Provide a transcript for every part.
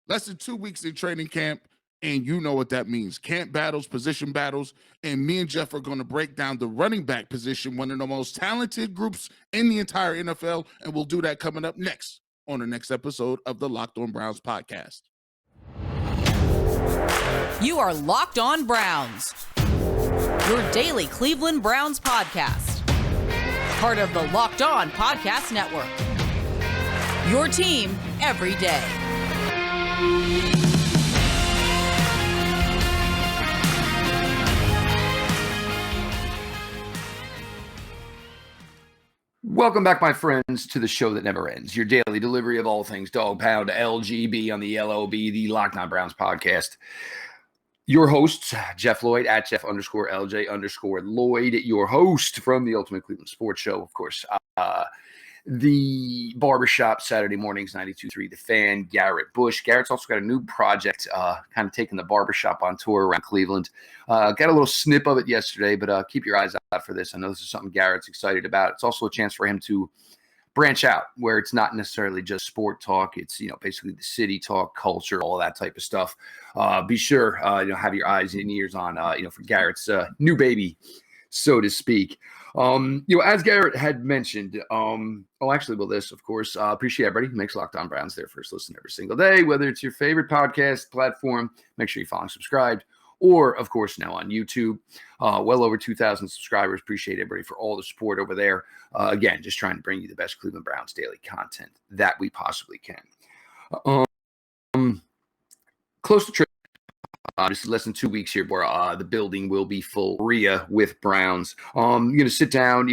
Less than 2 weeks in training camp, and you know what that means. Camp battles, position battles, and me and Jeff are going to break down the running back position, one of the most talented groups in the entire NFL, and we'll do that coming up next on the next episode of the Locked On Browns podcast. You are Locked On Browns, your daily Cleveland Browns podcast. Part of the Locked On Podcast Network, your team every day. Welcome back, my friends, to the show that never ends. Your daily delivery of all things Dog Pound LGB on the LOB, the Locked On Browns podcast. Your hosts, Jeff Lloyd at Jeff_LJ_Lloyd, your host from the Ultimate Cleveland Sports Show, of course. The Barbershop, Saturday mornings, 92.3 The Fan, Garrett Bush. Garrett's also got a new project, kind of taking the Barbershop on tour around Cleveland. Got a little snip of it yesterday, but keep your eyes out for this. I know this is something Garrett's excited about. It's also a chance for him to branch out where it's not necessarily just sport talk. It's, basically the city talk, culture, all that type of stuff. Be sure, have your eyes and ears on, for Garrett's new baby, so to speak. As Garrett had mentioned, this, of course, appreciate everybody who makes Locked On Browns their first listen every single day, whether it's your favorite podcast platform, make sure you follow and subscribed, or, of course, now on YouTube. Well over 2,000 subscribers. Appreciate everybody for all the support over there. Again, just trying to bring you the best Cleveland Browns daily content that we possibly can. Close to trip. Just less than 2 weeks here where the building will be full with Browns. You're going to sit down,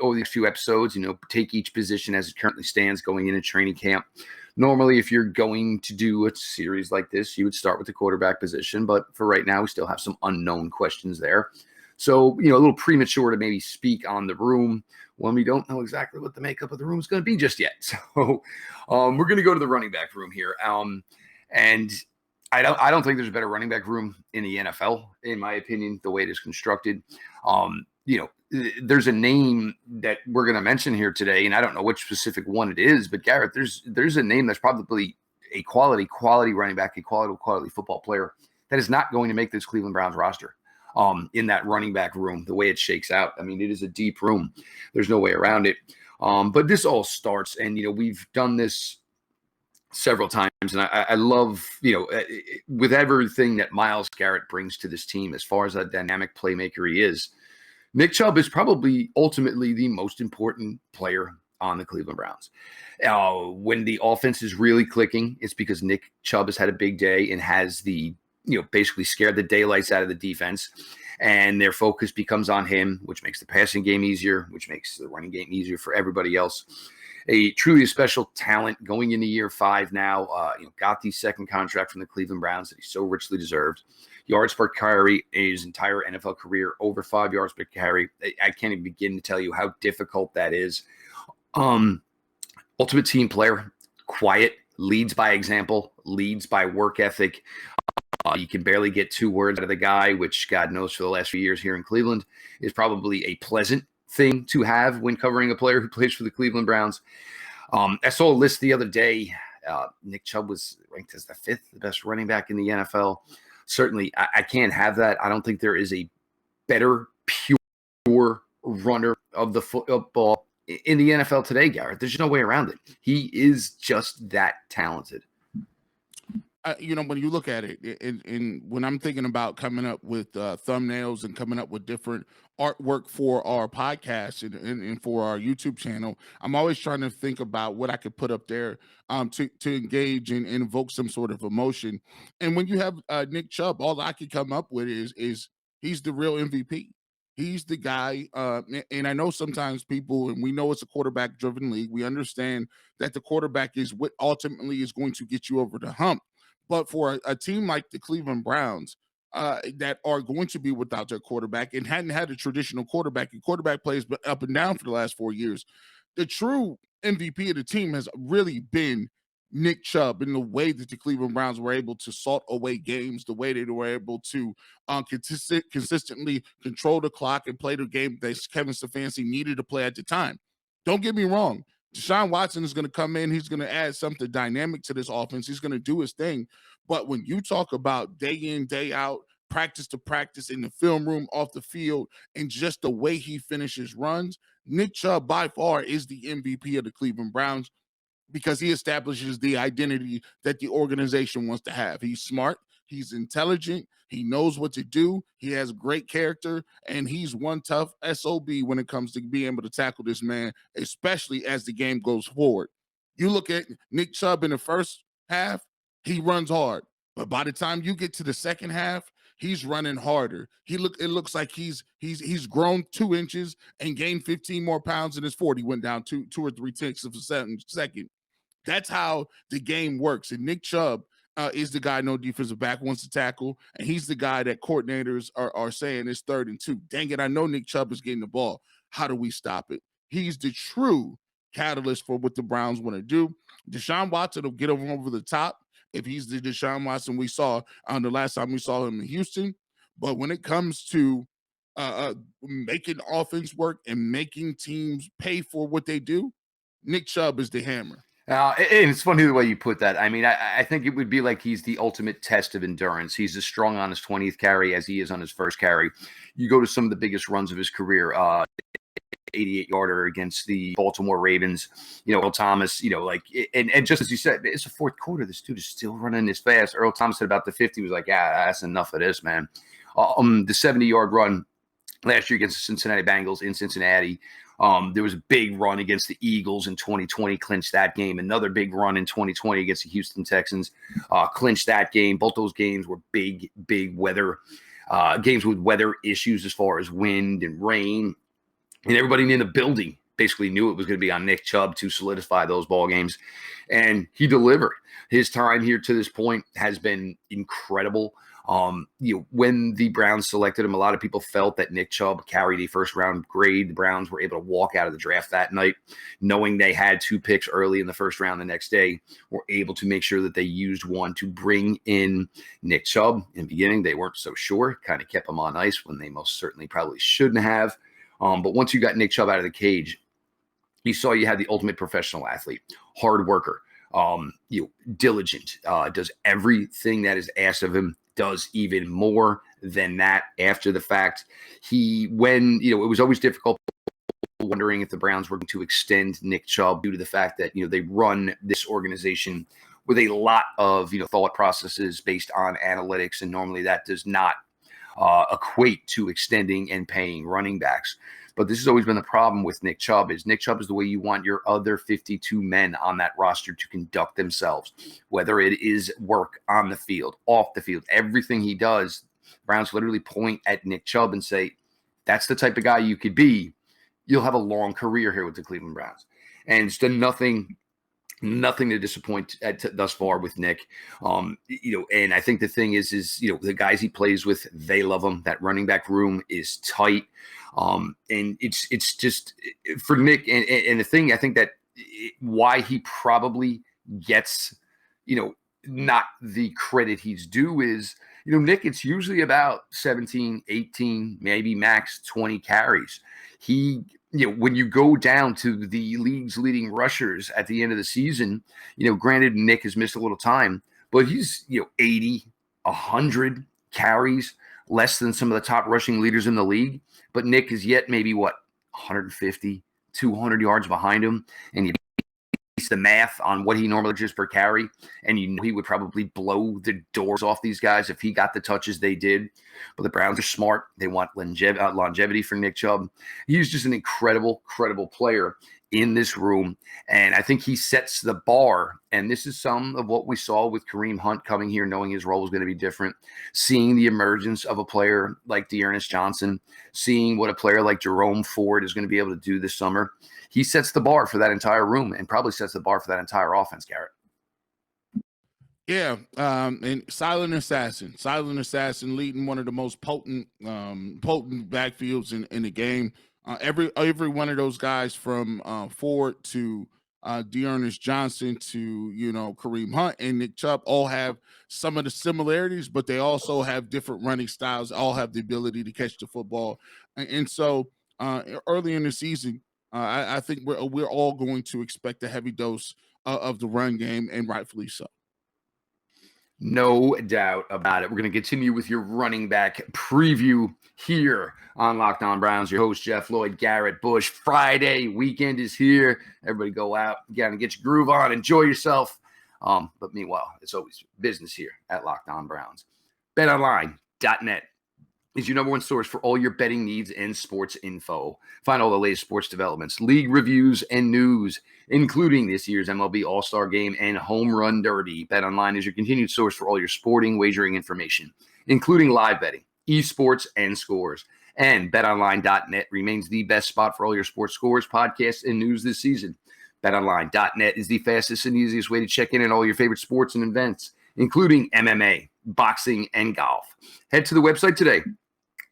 over these few episodes, take each position as it currently stands going into training camp. Normally, if you're going to do a series like this, you would start with the quarterback position. But for right now, we still have some unknown questions there. So, a little premature to maybe speak on the room when we don't know exactly what the makeup of the room is going to be just yet. So we're going to go to the running back room here. And I don't think there's a better running back room in the NFL, in my opinion, the way it is constructed. There's a name that we're going to mention here today, and I don't know which specific one it is, but Garrett, there's a name that's probably a quality running back, a quality football player that is not going to make this Cleveland Browns roster in that running back room, the way it shakes out. I mean, it is a deep room. There's no way around it. But this all starts, and, we've done this several times, and I love, with everything that Myles Garrett brings to this team as far as a dynamic playmaker he is, Nick Chubb is probably ultimately the most important player on the Cleveland Browns. When the offense is really clicking, it's because Nick Chubb has had a big day and has basically scared the daylights out of the defense, and their focus becomes on him, which makes the passing game easier, which makes the running game easier for everybody else. A truly special talent going into year 5 now. Got the second contract from the Cleveland Browns that he so richly deserved. Yards per carry in his entire NFL career, over 5 yards per carry. I can't even begin to tell you how difficult that is. Ultimate team player, quiet, leads by example, leads by work ethic. You can barely get 2 words out of the guy, which God knows for the last few years here in Cleveland is probably a pleasant thing to have when covering a player who plays for the Cleveland Browns. I saw a list the other day. Nick Chubb was ranked as the 5th best running back in the NFL. Certainly, I can't have that. I don't think there is a better pure runner of the football in the NFL today, Garrett. There's no way around it. He is just that talented. When you look at it, and when I'm thinking about coming up with thumbnails and coming up with different artwork for our podcast and for our YouTube channel, I'm always trying to think about what I could put up there to engage and invoke some sort of emotion. And when you have Nick Chubb, all I could come up with is he's the real MVP. He's the guy, and I know sometimes people, and we know it's a quarterback-driven league, we understand that the quarterback is what ultimately is going to get you over the hump. But for a team like the Cleveland Browns that are going to be without their quarterback and hadn't had a traditional quarterback, and quarterback plays up and down for the last 4 years, the true MVP of the team has really been Nick Chubb, in the way that the Cleveland Browns were able to salt away games, the way they were able to consistently control the clock and play the game that Kevin Stefanski needed to play at the time. Don't get me wrong. Deshaun Watson is going to come in. He's going to add something dynamic to this offense. He's going to do his thing. But when you talk about day in, day out, practice to practice in the film room, off the field, and just the way he finishes runs, Nick Chubb by far is the MVP of the Cleveland Browns because he establishes the identity that the organization wants to have. He's smart. He's intelligent. He knows what to do. He has great character, and he's one tough SOB when it comes to being able to tackle this man, especially as the game goes forward. You look at Nick Chubb in the first half, he runs hard. But by the time you get to the second half, he's running harder. It looks like he's grown 2 inches and gained 15 more pounds, and his 40 went down 2 or 3 tenths of a second. That's how the game works. And Nick Chubb is the guy no defensive back wants to tackle, and he's the guy that coordinators are saying is 3rd and 2. Dang it, I know Nick Chubb is getting the ball. How do we stop it? He's the true catalyst for what the Browns want to do. Deshaun Watson will get him over the top if he's the Deshaun Watson we saw on the last time we saw him in Houston. But when it comes to making offense work and making teams pay for what they do, Nick Chubb is the hammer. And it's funny the way you put that. I mean, I think it would be like he's the ultimate test of endurance. He's as strong on his 20th carry as he is on his first carry. You go to some of the biggest runs of his career, 88-yarder against the Baltimore Ravens, Earl Thomas, and just as you said, it's the fourth quarter. This dude is still running this fast. Earl Thomas at about the 50 was like, yeah, that's enough of this, man. The 70-yard run last year against the Cincinnati Bengals in Cincinnati. There was a big run against the Eagles in 2020, clinched that game. Another big run in 2020 against the Houston Texans, clinched that game. Both those games were big weather games with weather issues as far as wind and rain. And everybody in the building basically knew it was going to be on Nick Chubb to solidify those ball games. And he delivered. His time here to this point has been incredible. When the Browns selected him, a lot of people felt that Nick Chubb carried a first-round grade. The Browns were able to walk out of the draft that night, knowing they had 2 picks early in the first round the next day, were able to make sure that they used one to bring in Nick Chubb. In the beginning, they weren't so sure, kind of kept him on ice when they most certainly probably shouldn't have. But once you got Nick Chubb out of the cage, you saw you had the ultimate professional athlete, hard worker, diligent, does everything that is asked of him, does even more than that after the fact. It was always difficult wondering if the Browns were going to extend Nick Chubb due to the fact that, they run this organization with a lot of, thought processes based on analytics. And normally that does not equate to extending and paying running backs. But this has always been the problem with Nick Chubb is the way you want your other 52 men on that roster to conduct themselves, whether it is work on the field, off the field, everything he does. Browns literally point at Nick Chubb and say, that's the type of guy you could be. You'll have a long career here with the Cleveland Browns. And it's done nothing to disappoint thus far with Nick. And I think the thing is the guys he plays with, they love him. That running back room is tight. And it's just for Nick. And the thing I think that why he probably gets, not the credit he's due is, Nick, it's usually about 17, 18, maybe max 20 carries. When you go down to the league's leading rushers at the end of the season, granted Nick has missed a little time, but he's, 80, 100 carries, less than some of the top rushing leaders in the league. But Nick is yet maybe 150, 200 yards behind him. And you base the math on what he normally does per carry, and he would probably blow the doors off these guys if he got the touches they did. But the Browns are smart. They want longevity for Nick Chubb. He's just an incredible player in this room. And I think he sets the bar. And this is some of what we saw with Kareem Hunt coming here, knowing his role was going to be different, seeing the emergence of a player like D'Ernest Johnson, seeing what a player like Jerome Ford is going to be able to do this summer. He sets the bar for that entire room and probably sets the bar for that entire offense, Garrett. Yeah, and silent assassin leading one of the most potent backfields in the game. Every one of those guys from Ford to D'Ernest Johnson to Kareem Hunt and Nick Chubb all have some of the similarities, but they also have different running styles. All have the ability to catch the football, and so early in the season, I think we're all going to expect a heavy dose of the run game, and rightfully so. No doubt about it. We're going to continue with your running back preview here on Locked On Browns. Your host, Jeff Lloyd, Garrett Bush. Friday weekend is here. Everybody go out, get your groove on, enjoy yourself. But meanwhile, it's always business here at Locked On Browns. BetOnline.net is your number one source for all your betting needs and sports info. Find all the latest sports developments, league reviews, and news, including this year's MLB All-Star Game and Home Run Derby. BetOnline is your continued source for all your sporting wagering information, including live betting, esports, and scores. And BetOnline.net remains the best spot for all your sports scores, podcasts, and news this season. BetOnline.net is the fastest and easiest way to check in on all your favorite sports and events, including MMA, boxing, and golf. Head to the website today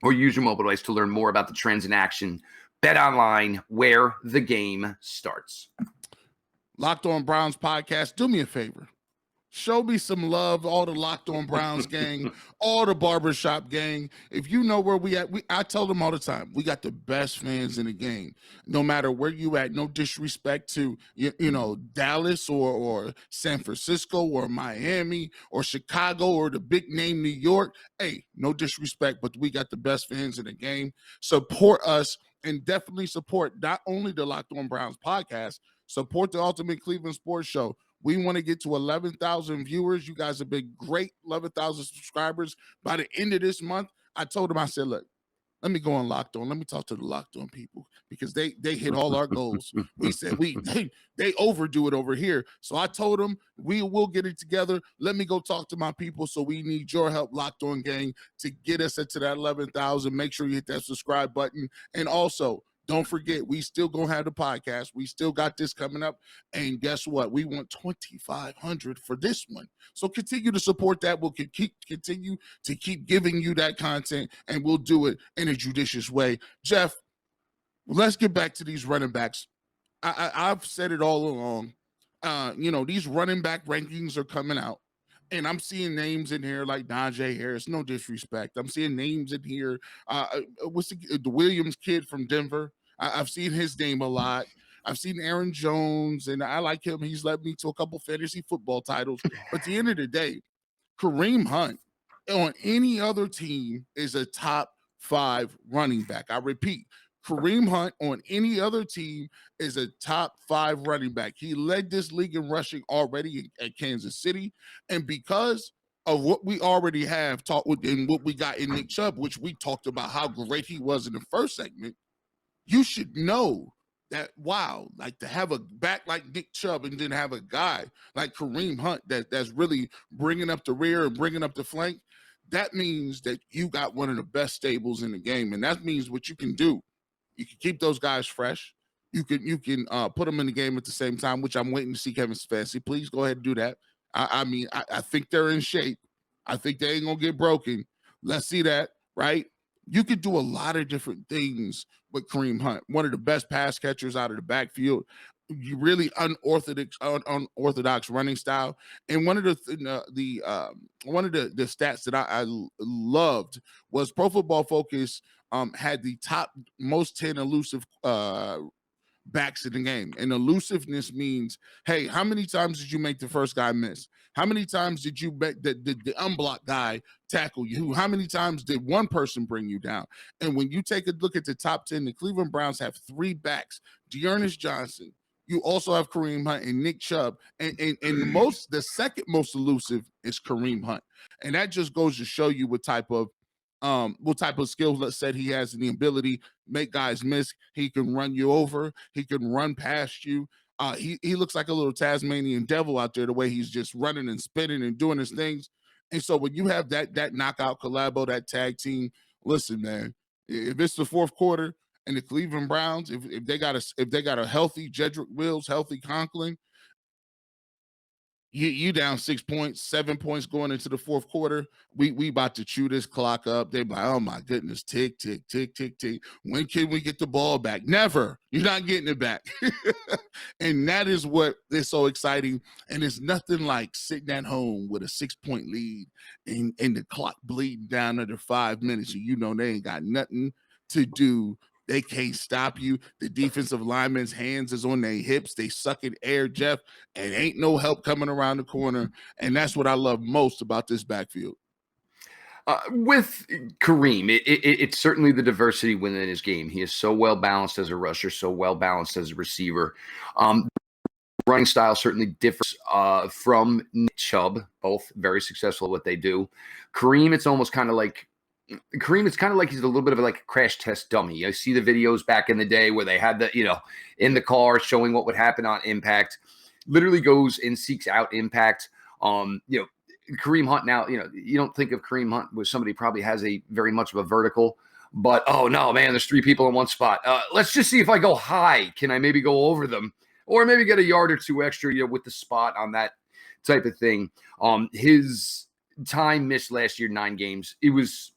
or use your mobile device to learn more about the trends in action. BetOnline, where the game starts. Locked On Browns podcast, do me a favor. Show me some love, all the Locked On Browns gang, all the barbershop gang. If you know where we at, I tell them all the time, we got the best fans in the game. No matter where you at, no disrespect to, Dallas or San Francisco or Miami or Chicago or the big name New York. Hey, no disrespect, but we got the best fans in the game. Support us and definitely support not only the Locked On Browns podcast, support the Ultimate Cleveland Sports Show. We want to get to 11,000 viewers. You guys have been great, 11,000 subscribers. By the end of this month, I told them, I said, look, let me go on Locked On. Let me talk to the Locked On people because they hit all our goals. We said they overdo it over here. So I told them we will get it together. Let me go talk to my people. So we need your help, Locked On gang, to get us into that 11,000. Make sure you hit that subscribe button. And also, don't forget, we still gonna have the podcast. We still got this coming up. And guess what? We want 2,500 for this one. So continue to support that. We'll continue to keep giving you that content, and we'll do it in a judicious way. Jeff, let's get back to these running backs. I've said it all along. These running back rankings are coming out. And I'm seeing names in here like Najee Harris. No disrespect. I'm seeing names in here. What's the Williams kid from Denver? I've seen his name a lot. I've seen Aaron Jones, and I like him. He's led me to a couple fantasy football titles. But at the end of the day, Kareem Hunt on any other team is a top 5 running back. I repeat, Kareem Hunt on any other team is a top 5 running back. He led this league in rushing already at Kansas City. And because of what we already have talked with and what we got in Nick Chubb, which we talked about how great he was in the first segment, you should know that, wow, like to have a back like Nick Chubb and then have a guy like Kareem Hunt that's really bringing up the rear and bringing up the flank, that means that you got one of the best stables in the game. And that means what you can do. You can keep those guys fresh. You can put them in the game at the same time, which I'm waiting to see Kevin Stefanski. Please go ahead and do that. I think they're in shape. I think they ain't going to get broken. Let's see that, right? You could do a lot of different things with Kareem Hunt, one of the best pass catchers out of the backfield. You really unorthodox running style. And one of the stats that I loved was Pro Football Focus had the top most 10 elusive backs in the game. And elusiveness means, hey, how many times did you make the first guy miss? How many times did you make the unblocked guy tackle you? How many times did one person bring you down? And when you take a look at the top 10, the Cleveland Browns have 3 backs: Dearness Johnson. You also have Kareem Hunt and Nick Chubb. And the second most elusive is Kareem Hunt. And that just goes to show you what type of skill set he has and the ability to make guys miss. He can run you over. He can run past you. He looks like a little Tasmanian devil out there, the way he's just running and spinning and doing his things. And so when you have that knockout collabo, that tag team, listen, man, if it's the fourth quarter and the Cleveland Browns, if they got a healthy Jedrick Wills, healthy Conklin, you down 6 points, 7 points going into the fourth quarter. We about to chew this clock up. They're like, oh my goodness, tick, tick, tick, tick, tick. When can we get the ball back? Never. You're not getting it back. And that is what is so exciting. And it's nothing like sitting at home with a 6-point lead and the clock bleeding down under 5 minutes. And you know they ain't got nothing to do They can't stop you. The defensive lineman's hands is on their hips. They sucking air, Jeff, and ain't no help coming around the corner. And that's what I love most about this backfield. With Kareem, it's certainly the diversity within his game. He is so well balanced as a rusher, so well balanced as a receiver. Running style certainly differs from Nick Chubb, both very successful at what they do. Kareem, it's almost kind of like he's a little bit of like a crash test dummy. I see the videos back in the day where they had the, in the car showing what would happen on impact, literally goes and seeks out impact. Kareem Hunt now, you don't think of Kareem Hunt with somebody who probably has a very much of a vertical, but oh no, man, there's 3 people in one spot. Let's just see if I go high. Can I maybe go over them? Or maybe get a yard or 2 extra, with the spot on that type of thing. His time missed last year, 9 games. It was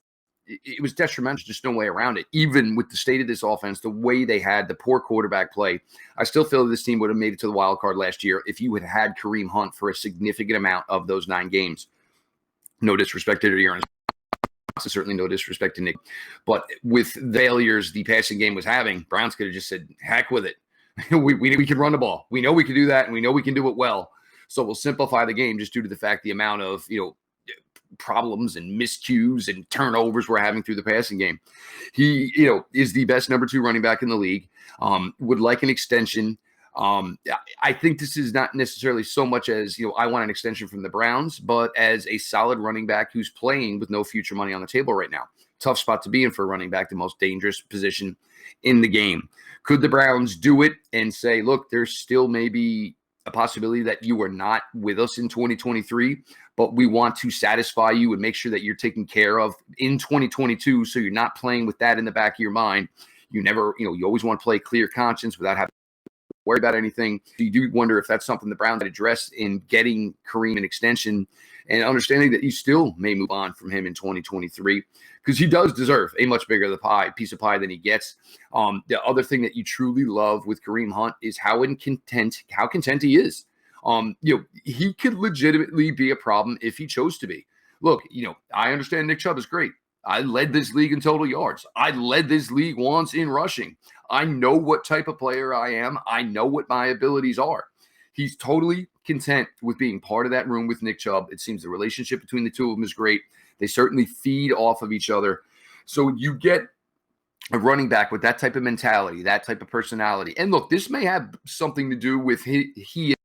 detrimental. Just no way around it. Even with the state of this offense, the way they had the poor quarterback play, I still feel that this team would have made it to the wild card last year if you had Kareem Hunt for a significant amount of those 9 games. No disrespect to Aaron. Certainly no disrespect to Nick. But with the failures the passing game was having, Browns could have just said, heck with it. we can run the ball. We know we can do that, and we know we can do it well. So we'll simplify the game just due to the fact the amount of problems and miscues and turnovers we're having through the passing game. He is the best number 2 running back in the league. Would like an extension. I think this is not necessarily so much as I want an extension from the Browns, but as a solid running back who's playing with no future money on the table right now. Tough spot to be in for a running back, the most dangerous position in the game. Could the Browns do it and say, look, there's still maybe a possibility that you are not with us in 2023, but we want to satisfy you and make sure that you're taken care of in 2022, so you're not playing with that in the back of your mind. You never, you always want to play clear conscience without having to worry about anything. You do wonder if that's something the Browns had addressed in getting Kareem an extension and understanding that you still may move on from him in 2023 because he does deserve a much bigger piece of pie than he gets. The other thing that you truly love with Kareem Hunt is how content he is. He could legitimately be a problem if he chose to be. Look, I understand Nick Chubb is great. I led this league in total yards. I led this league once in rushing. I know what type of player I am. I know what my abilities are. He's totally content with being part of that room with Nick Chubb. It seems the relationship between the two of them is great. They certainly feed off of each other. So you get a running back with that type of mentality, that type of personality. And look, this may have something to do with he and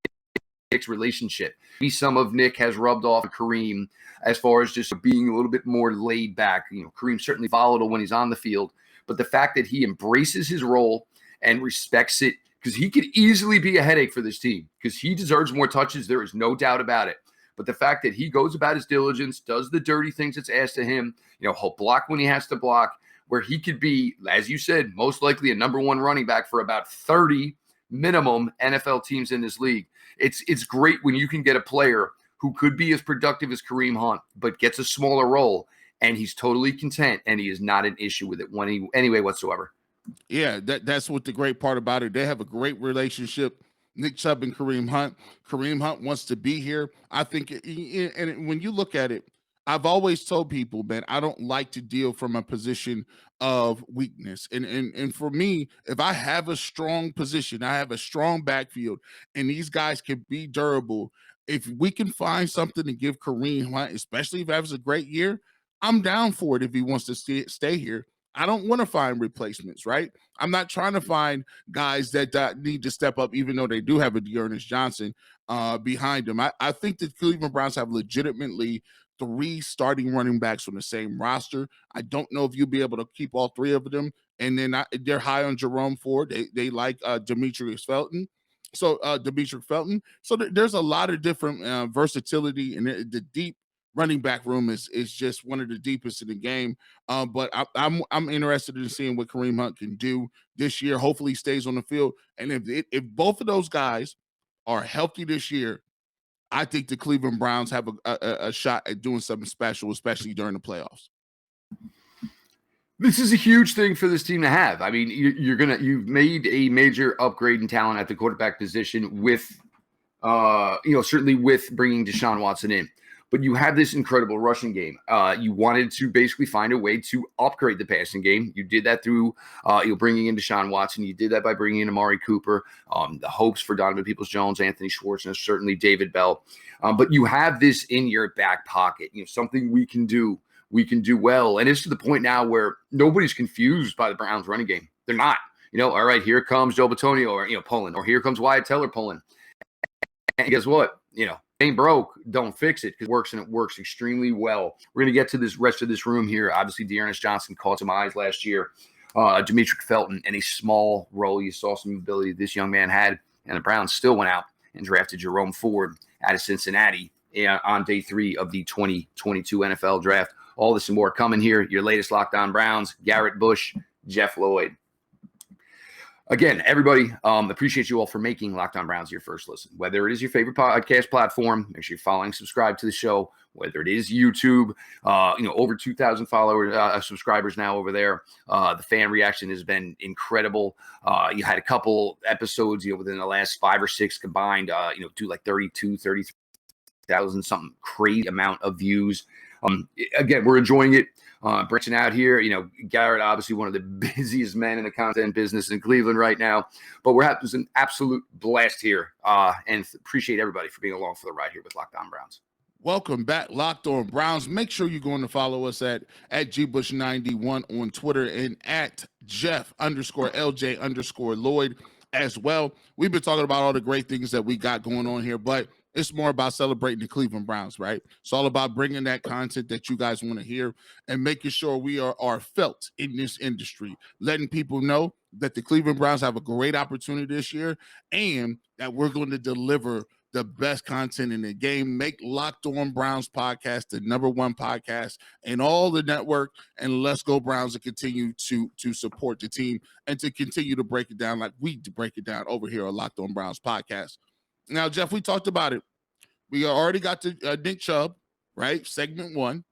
Nick's relationship. Maybe some of Nick has rubbed off Kareem as far as just being a little bit more laid back. Kareem's certainly volatile when he's on the field, but the fact that he embraces his role and respects it, because he could easily be a headache for this team because he deserves more touches. There is no doubt about it. But the fact that he goes about his diligence, does the dirty things that's asked of him, he'll block when he has to block, where he could be, as you said, most likely a number 1 running back for about 30 minimum NFL teams in this league. It's great when you can get a player who could be as productive as Kareem Hunt, but gets a smaller role, and he's totally content, and he is not an issue with it anyway whatsoever. Yeah, that's what the great part about it. They have a great relationship, Nick Chubb and Kareem Hunt. Kareem Hunt wants to be here. I think, and when you look at it, I've always told people, man, I don't like to deal from a position of weakness. And for me, if I have a strong position, I have a strong backfield, and these guys can be durable. If we can find something to give Kareem Hunt, especially if he has a great year, I'm down for it if he wants to stay here. I don't want to find replacements, right? I'm not trying to find guys that need to step up, even though they do have a Dearness Johnson behind them. I think the Cleveland Browns have legitimately 3 starting running backs on the same roster. I don't know if you'll be able to keep all 3 of them. And then they're high on Jerome Ford. They like Demetrius Felton. So there's a lot of different versatility, and the deep running back room is just one of the deepest in the game. But I'm interested in seeing what Kareem Hunt can do this year. Hopefully he stays on the field. And if both of those guys are healthy this year, I think the Cleveland Browns have a shot at doing something special, especially during the playoffs. This is a huge thing for this team to have. I mean, you've made a major upgrade in talent at the quarterback position with, certainly with bringing Deshaun Watson in. but you have this incredible rushing game. You wanted to basically find a way to upgrade the passing game. You did that through bringing in Deshaun Watson. You did that by bringing in Amari Cooper. The hopes for Donovan Peoples-Jones, Anthony Schwartz, and certainly David Bell. But you have this in your back pocket, something we can do. We can do well. And it's to the point now where nobody's confused by the Browns running game. They're not. All right, here comes Joe Bitonio or, pulling, or here comes Wyatt Teller pulling. And guess what? Ain't broke, don't fix it, because it works, and it works extremely well. We're going to get to this rest of this room here. Obviously, Dearness Johnson caught some eyes last year. Demetric Felton in a small role. You saw some ability this young man had, and the Browns still went out and drafted Jerome Ford out of Cincinnati on day 3 of the 2022 NFL draft. All this and more coming here. Your latest Locked On Browns, Garrett Bush, Jeff Lloyd. Again, everybody, appreciate you all for making Locked On Browns your first listen. Whether it is your favorite podcast platform, make sure you're following, subscribe to the show. Whether it is YouTube, over 2,000 followers, subscribers now over there. The fan reaction has been incredible. You had a couple episodes, within the last 5 or 6 combined, do like 33,000, something crazy amount of views. Again, we're enjoying it. Branching out here, Garrett, obviously one of the busiest men in the content business in Cleveland right now, but we're having an absolute blast here, and appreciate everybody for being along for the ride here with Locked On Browns. Welcome back, Locked On Browns. Make sure you're going to follow us at gbush91 on Twitter and at Jeff_LJ_Lloyd as well. We've been talking about all the great things that we got going on here, but it's more about celebrating the Cleveland Browns, right? It's all about bringing that content that you guys want to hear and making sure we are felt in this industry, letting people know that the Cleveland Browns have a great opportunity this year and that we're going to deliver the best content in the game. Make Locked On Browns podcast the #1 podcast in all the network, and let's go Browns, and continue to support the team and to continue to break it down like we break it down over here on Locked On Browns podcast. Now, Jeff, we talked about it. We already got to Nick Chubb, right? Segment 1.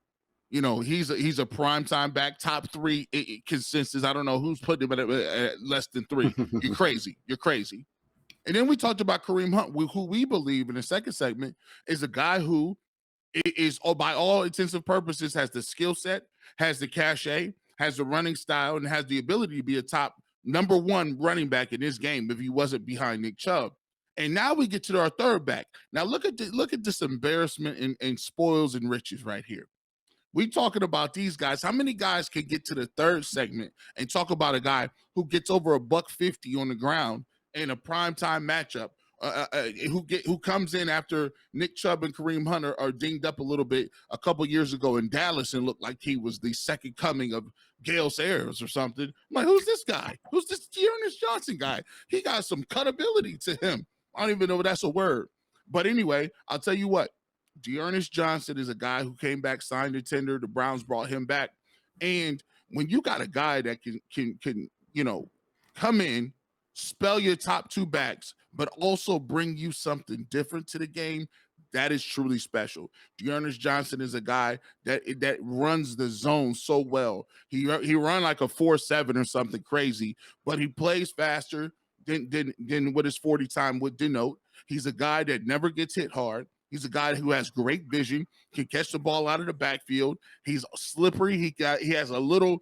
He's a primetime back, top 3 consensus. I don't know who's putting him at less than 3. You're crazy. You're crazy. And then we talked about Kareem Hunt, who we believe in the second segment is a guy who is, by all intents and purposes, has the skill set, has the cachet, has the running style, and has the ability to be a top #1 running back in this game if he wasn't behind Nick Chubb. And now we get to our third back. Now look at this embarrassment and spoils and riches right here. We talking about these guys. How many guys can get to the third segment and talk about a guy who gets over $150 on the ground in a primetime matchup, who comes in after Nick Chubb and Kareem Hunt are dinged up a little bit a couple years ago in Dallas and looked like he was the second coming of Gale Sayers or something. I'm like, who's this guy? Who's this Dearness Johnson guy? He got some cutability to him. I don't even know if that's a word. But anyway, I'll tell you what. Dearness Johnson is a guy who came back, signed a tender. The Browns brought him back. And when you got a guy that can come in, spell your top 2 backs, but also bring you something different to the game, that is truly special. Dearness Johnson is a guy that runs the zone so well. He run like a 4.7 or something crazy, but he plays faster than what his 40 time would denote. He's a guy that never gets hit hard. He's a guy who has great vision, can catch the ball out of the backfield. He's slippery. He has a little.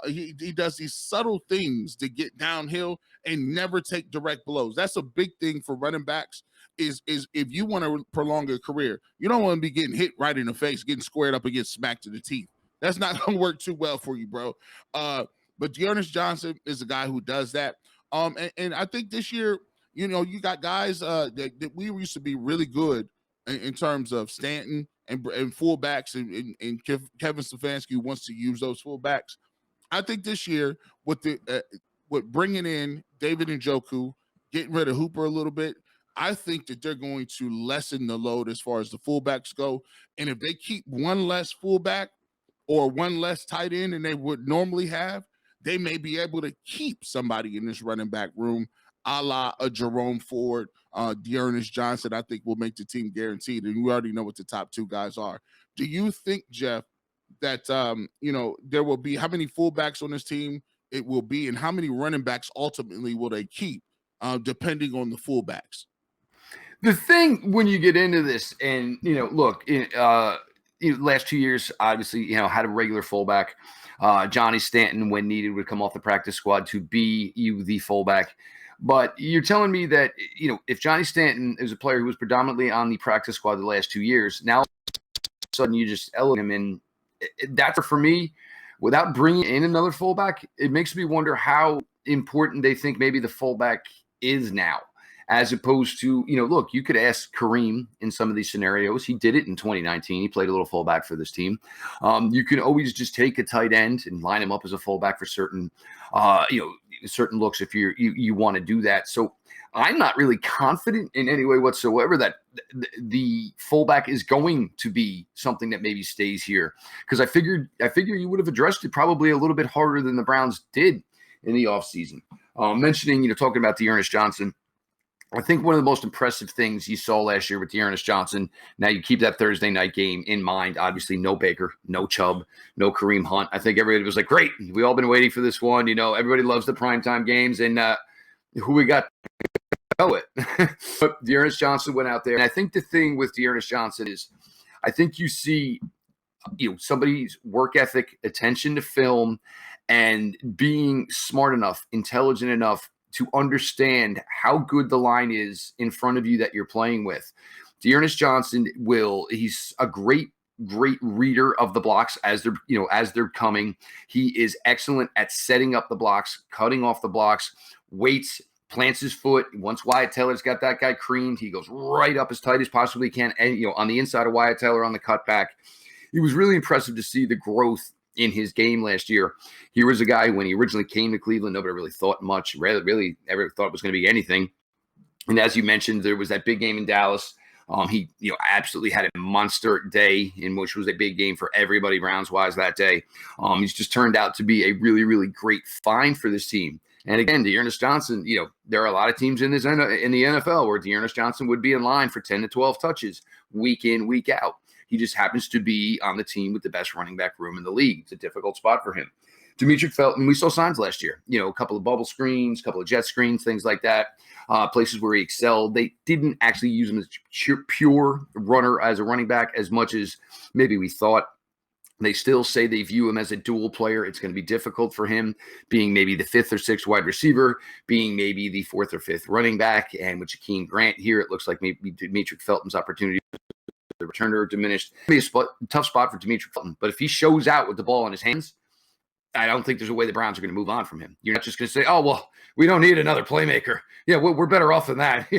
He does these subtle things to get downhill and never take direct blows. That's a big thing for running backs. Is if you want to prolong a career, you don't want to be getting hit right in the face, getting squared up and get smacked in the teeth. That's not going to work too well for you, bro. But Dearness Johnson is a guy who does that. And I think this year, you got guys that we used to be really good in terms of Stanton and fullbacks and Kevin Stefanski wants to use those fullbacks. I think this year with bringing in David Njoku, getting rid of Hooper a little bit, I think that they're going to lessen the load as far as the fullbacks go. And if they keep one less fullback or one less tight end than they would normally have, they may be able to keep somebody in this running back room, a la a Jerome Ford, Dearness Johnson. I think will make the team guaranteed. And we already know what the top 2 guys are. Do you think, Jeff, that there will be, how many fullbacks on this team it will be, and how many running backs ultimately will they keep, depending on the fullbacks? The thing when you get into this, and look, last 2 years, obviously, had a regular fullback. Johnny Stanton, when needed, would come off the practice squad to be the fullback. But you're telling me that, if Johnny Stanton is a player who was predominantly on the practice squad the last 2 years, now all of a sudden you just elevate him. And that's for me, without bringing in another fullback, it makes me wonder how important they think maybe the fullback is now. As opposed to, look, you could ask Kareem in some of these scenarios. He did it in 2019. He played a little fullback for this team. You can always just take a tight end and line him up as a fullback for certain, certain looks if you want to do that. So I'm not really confident in any way whatsoever that the fullback is going to be something that maybe stays here, because I figure you would have addressed it probably a little bit harder than the Browns did in the offseason. Mentioning, talking about Dearness Johnson. I think one of the most impressive things you saw last year with Dearness Johnson, now you keep that Thursday night game in mind. Obviously, no Baker, no Chubb, no Kareem Hunt. I think everybody was like, great, we all been waiting for this one. Everybody loves the primetime games, and who we got to know it. But Dearness Johnson went out there. And I think the thing with Dearness Johnson is I think you see somebody's work ethic, attention to film, and being smart enough, intelligent enough to understand how good the line is in front of you that you're playing with. Dearness Johnson he's a great reader of the blocks as they're coming. He is excellent at setting up the blocks, cutting off the blocks, waits, plants his foot. Once Wyatt Taylor's got that guy creamed, he goes right up as tight as possibly can, and on the inside of Wyatt Taylor on the cutback. It was really impressive to see the growth in his game last year. He was a guy, when he originally came to Cleveland, nobody really thought much, really ever thought it was going to be anything. And as you mentioned, there was that big game in Dallas. He absolutely had a monster day, in which was a big game for everybody Browns-wise that day. He's just turned out to be a really, really great find for this team. And again, Dearness Johnson, there are a lot of teams in the NFL where Dearness Johnson would be in line for 10 to 12 touches week in, week out. He just happens to be on the team with the best running back room in the league. It's a difficult spot for him. Demetric Felton, we saw signs last year, a couple of bubble screens, a couple of jet screens, things like that, places where he excelled. They didn't actually use him as pure runner as a running back as much as maybe we thought. They still say they view him as a dual player. It's going to be difficult for him being maybe the 5th or 6th wide receiver, being maybe the 4th or 5th running back. And with Jakeem Grant here, it looks like maybe Demetric Felton's opportunity the returner diminished. It'll be a tough spot for Demetric Felton. But if he shows out with the ball in his hands, I don't think there's a way the Browns are going to move on from him. You're not just going to say, oh, well, we don't need another playmaker. Yeah, we're better off than that.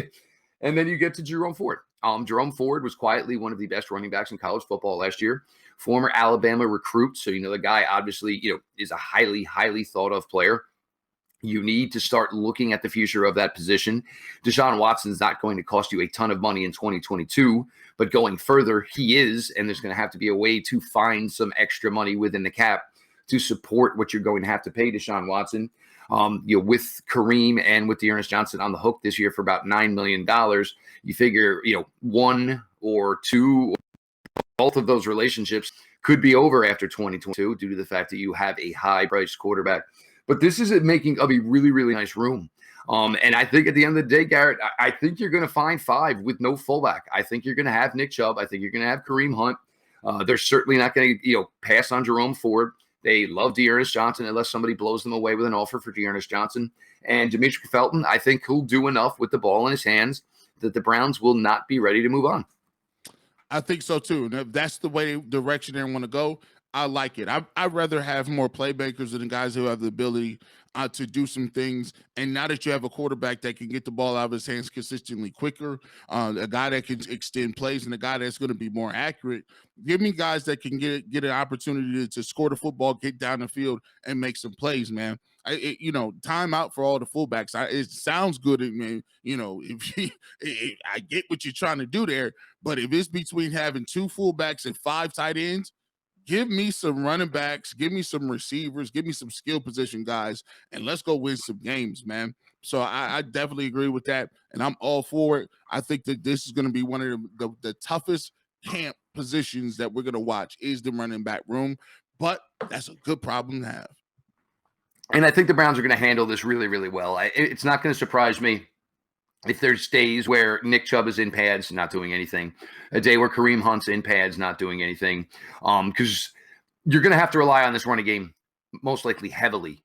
And then you get to Jerome Ford. Jerome Ford was quietly one of the best running backs in college football last year. Former Alabama recruit. So, the guy obviously, is a highly, highly thought of player. You need to start looking at the future of that position. Deshaun Watson's not going to cost you a ton of money in 2022, but going further, he is, and there's going to have to be a way to find some extra money within the cap to support what you're going to have to pay Deshaun Watson. With Kareem and with Dearness Johnson on the hook this year for about $9 million, you figure, one or two, both of those relationships could be over after 2022 due to the fact that you have a high-priced quarterback. But this is making of a really, really nice room. And I think at the end of the day, Garrett, I think you're going to find 5 with no fullback. I think you're going to have Nick Chubb. I think you're going to have Kareem Hunt. They're certainly not going to, pass on Jerome Ford. They love Dearness Johnson unless somebody blows them away with an offer for Dearness Johnson. And Demetric Felton, I think he'll do enough with the ball in his hands that the Browns will not be ready to move on. I think so too. And if that's the direction they want to go, I like it. I'd rather have more playmakers than guys who have the ability to do some things. And now that you have a quarterback that can get the ball out of his hands consistently quicker, a guy that can extend plays, and a guy that's going to be more accurate, give me guys that can get an opportunity to score the football, get down the field, and make some plays, man. Time out for all the fullbacks. It sounds good. I get what you're trying to do there, but if it's between having 2 fullbacks and 5 tight ends, give me some running backs, give me some receivers, give me some skill position guys, and let's go win some games, man. So I definitely agree with that, and I'm all for it. I think that this is going to be one of the toughest camp positions that we're going to watch is the running back room, but that's a good problem to have. And I think the Browns are going to handle this really, really well. It's not going to surprise me if there's days where Nick Chubb is in pads, not doing anything, a day where Kareem Hunt's in pads, not doing anything, because you're going to have to rely on this running game most likely heavily,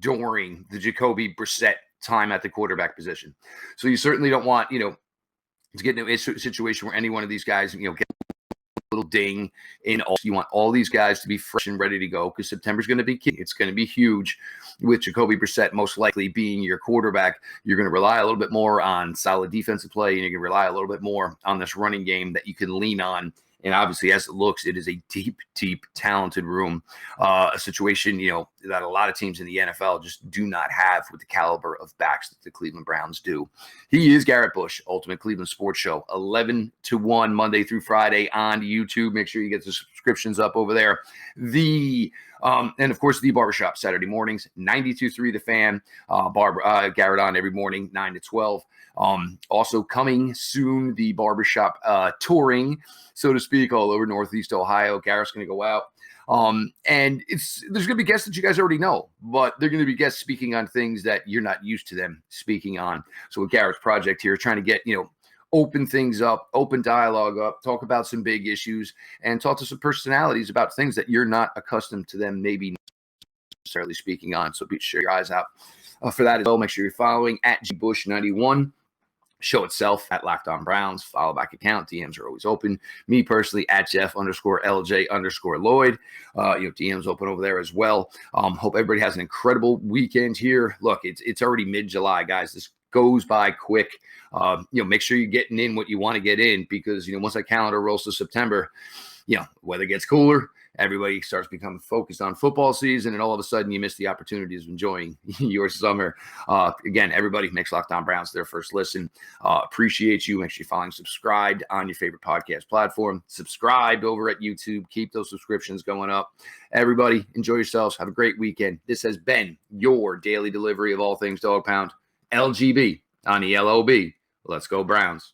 during the Jacoby Brissett time at the quarterback position. So you certainly don't want, to get into a situation where any one of these guys, get a little ding in all. You want all these guys to be fresh and ready to go because September's going to be key. It's going to be huge with Jacoby Brissett most likely being your quarterback. You're going to rely a little bit more on solid defensive play, and you're going to rely a little bit more on this running game that you can lean on. And obviously, as it looks, it is a deep, deep, talented room, a situation, that a lot of teams in the NFL just do not have with the caliber of backs that the Cleveland Browns do. He is Garrett Bush, Ultimate Cleveland Sports Show, 11 to 1, Monday through Friday on YouTube. Make sure you get the subscriptions up over there. And of course, the Barbershop, Saturday mornings, 92.3 The Fan. Garrett on every morning, 9 to 12. Also coming soon, the Barbershop touring, so to speak, all over Northeast Ohio. Garrett's going to go out. And there's going to be guests that you guys already know, but they're going to be guests speaking on things that you're not used to them speaking on. So with Garrett's project here, trying to get, open things up, open dialogue up, talk about some big issues, and talk to some personalities about things that you're not accustomed to them maybe necessarily speaking on. So be sure your eyes out for that as well. Make sure you're following at GBush91. Show itself at Locked On Browns. Follow back account. DMs are always open. Me personally at Jeff_LJ_Lloyd. DMs open over there as well. Hope everybody has an incredible weekend here. Look, it's already mid-July, guys. This goes by quick. Make sure you're getting in what you want to get in because, once that calendar rolls to September, weather gets cooler. Everybody starts becoming focused on football season, and all of a sudden you miss the opportunities of enjoying your summer. Again, everybody makes Locked On Browns their first listen. Appreciate you. Make sure you're following, subscribed on your favorite podcast platform. Subscribed over at YouTube. Keep those subscriptions going up. Everybody, enjoy yourselves. Have a great weekend. This has been your daily delivery of all things Dog Pound. LGB on the LOB. Let's go Browns.